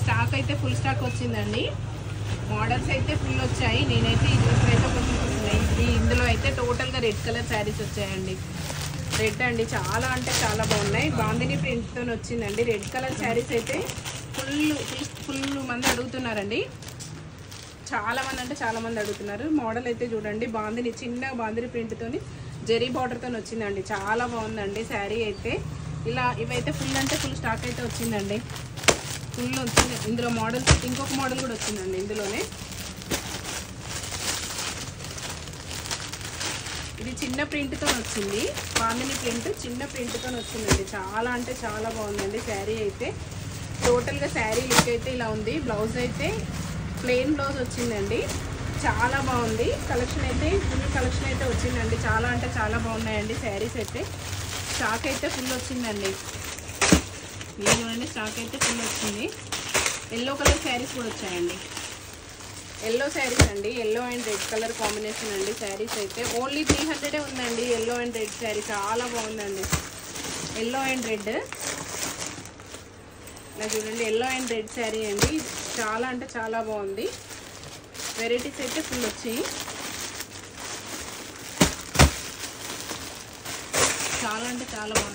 Stock అయితే full stock వచ్చిందండి. Models అయితే ఫుల్ వచ్చాయి. నేనైతే ఈ డ్రెస్ అయితే కొంచెం ఇందులో అయితే టోటల్గా రెడ్ కలర్ శారీస్ వచ్చాయండి. రెడ్ అండి, చాలా అంటే చాలా బాగున్నాయి. బాందిని ప్రింట్తో వచ్చిందండి. రెడ్ కలర్ శారీస్ అయితే ఫుల్ మంది అడుగుతున్నారండి. చాలా మంది అంటే చాలా మంది అడుగుతున్నారు. మోడల్ అయితే చూడండి, బాందిని చిన్న బాందిని ప్రింట్తోని జెరీ బార్డర్తో వచ్చిందండి. చాలా బాగుందండి శారీ అయితే. ఇలా ఇవైతే ఫుల్ అంటే ఫుల్ స్టాక్ అయితే వచ్చిందండి. ఫుల్ వచ్చింది. ఇందులో మోడల్స్ ఇంకొక మోడల్ కూడా వచ్చిందండి ఇందులోనే. ఇది చిన్న ప్రింట్తో వచ్చింది, బాందిని ప్రింట్ చిన్న ప్రింట్తో వచ్చిందండి. చాలా అంటే చాలా బాగుందండి శారీ అయితే. టోటల్గా శారీ లుక్ అయితే ఇలా ఉంది. బ్లౌజ్ అయితే ప్లెయిన్ బ్లౌజ్ వచ్చిందండి. చాలా బాగుంది. కలెక్షన్ అయితే ఫుల్ కలెక్షన్ అయితే వచ్చిందండి. చాలా అంటే చాలా బాగున్నాయండి శారీస్ అయితే. స్టాక్ అయితే ఫుల్ వచ్చిందండి. ఇది చూడండి, స్టాక్ అయితే ఫుల్ వచ్చింది. ఎల్లో కలర్ శారీస్ కూడా వచ్చాయండి. ఎల్లో శారీస్ అండి, yellow and red colour combination అండి. శారీస్ అయితే ఓన్లీ 300 ఉందండి. ఎల్లో అండ్ రెడ్ శారీ చాలా బాగుందండి. ఎల్లో అండ్ రెడ్ ఇలా చూడండి, ఎల్లో అండ్ రెడ్ శారీ అండి. చాలా అంటే చాలా బాగుంది. వెరైటీస్ అయితే ఫుల్ వచ్చాయి. చాలా అంటే చాలా బాగుంది.